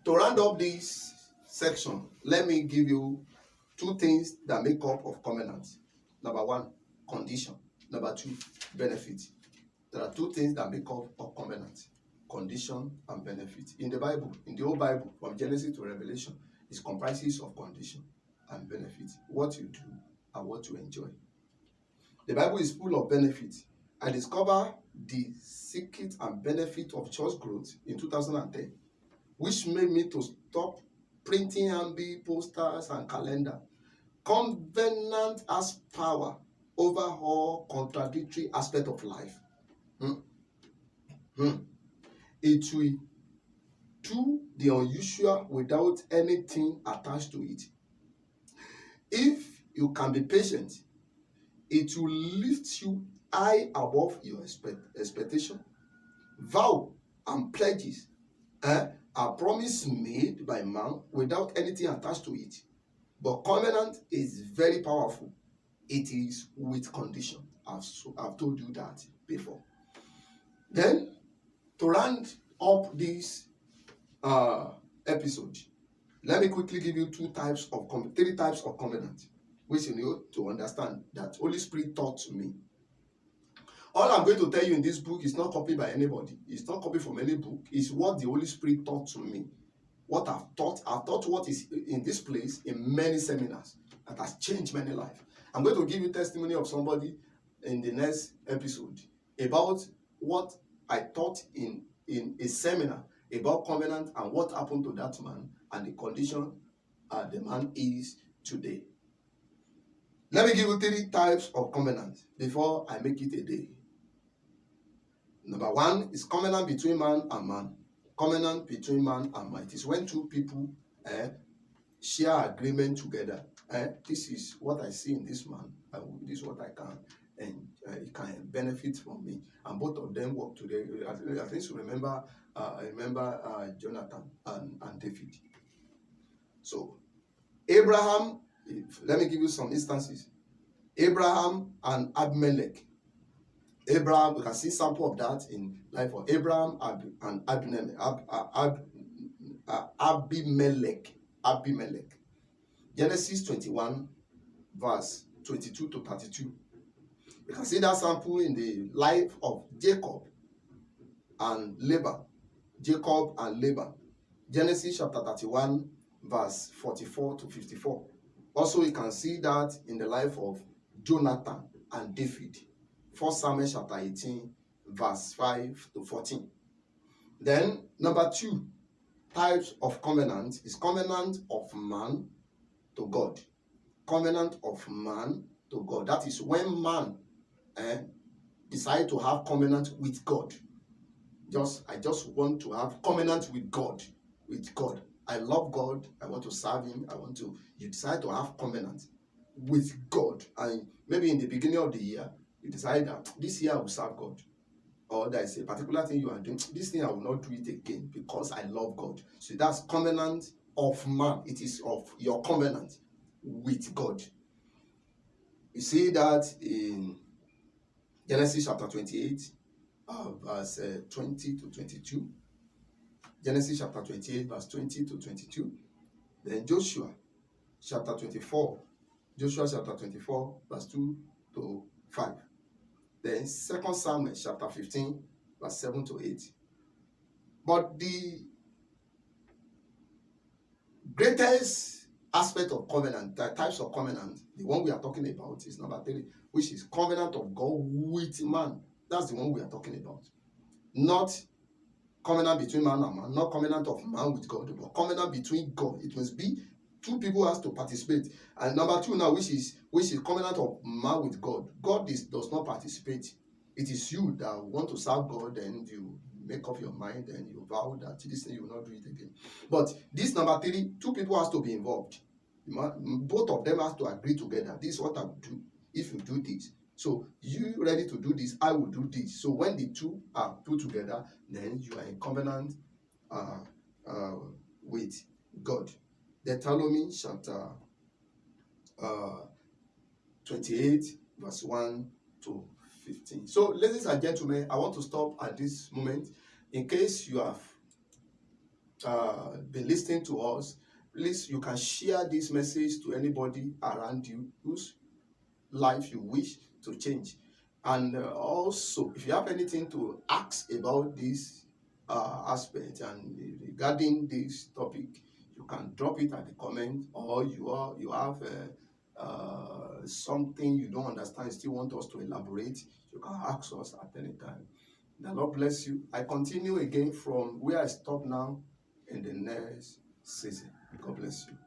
To round up this section, let me give you two things that make up of covenant. Number one, condition. Number two, benefit. There are two things that make up of covenant: condition and benefit. In the Bible, in the whole Bible, from Genesis to Revelation, it comprises of condition and benefit. What you do and what you enjoy. The Bible is full of benefits. I discovered the secret and benefit of church growth in 2010, which made me to stop printing MB posters and calendar. Covenant has power over all contradictory aspects of life. It will do the unusual without anything attached to it. If you can be patient, it will lift you high above your expectation. Vow and pledges are promises made by man without anything attached to it. But covenant is very powerful. It is with condition. I've told you that before. Then, to round up this episode, let me quickly give you three types of covenant, which you need to understand that Holy Spirit taught to me. All I'm going to tell you in this book is not copied by anybody. It's not copied from any book. It's what the Holy Spirit taught to me. What I've taught what is in this place in many seminars that has changed many lives. I'm going to give you testimony of somebody in the next episode about what I taught in a seminar about covenant and what happened to that man and the condition the man is today. Let me give you three types of covenant before I make it a day. Number one is covenant between man and man. Covenant between man and man. It is when two people share agreement together. This is what I see in this man. This is what I can, and he can benefit from me. And both of them work together. At least remember, Jonathan and David. So, Abraham. Let me give you some instances. Abraham and Abimelech. Abraham, we can see sample of that in life of Abraham and Abimelech. Genesis 21, verse 22 to 32. You can see that sample in the life of Jacob and Laban. Genesis chapter 31, verse 44 to 54. Also, you can see that in the life of Jonathan and David. 1 Samuel chapter 18, verse 5 to 14. Then, number two types of covenant is covenant of man to God. Covenant of man to God. That is when man decide to have covenant with God. I just want to have covenant with God. I love God. I want to serve Him. You decide to have covenant with God. And maybe in the beginning of the year, you decide that this year I will serve God. Or there is a particular thing you are doing. This thing I will not do it again because I love God. So that's covenant of man. It is of your covenant with God. You see that in Genesis chapter 28, verse 20 to 22. Genesis chapter 28, verse 20 to 22. Then Joshua chapter 24, verse 2 to 5. Then 2 Samuel chapter 15, verse 7 to 8. But the greatest aspect of covenant, the types of covenant, the one we are talking about is number 3, which is covenant of God with man. That's the one we are talking about. Not covenant between man and man, not covenant of man with God, but covenant between God. It must be two people has to participate. And number 2 now, which is covenant of man with God. God does not participate. It is you that want to serve God, and you make up your mind and you vow that this thing you will not do it again. But this number 3, two people has to be involved. Both of them have to agree together. This is what I will do if you do this. So you ready to do this, I will do this. So when the two are put together, then you are in covenant with God. Deuteronomy chapter 28, verse 1 to 15. So, ladies and gentlemen, I want to stop at this moment. In case you have been listening to us, please, you can share this message to anybody around you whose life you wish to change. And also, if you have anything to ask about this aspect and regarding this topic, you can drop it at the comment, or you have something you don't understand, still want us to elaborate, you can ask us at any time. The Lord bless you. I continue again from where I stop now in the next season. God bless you.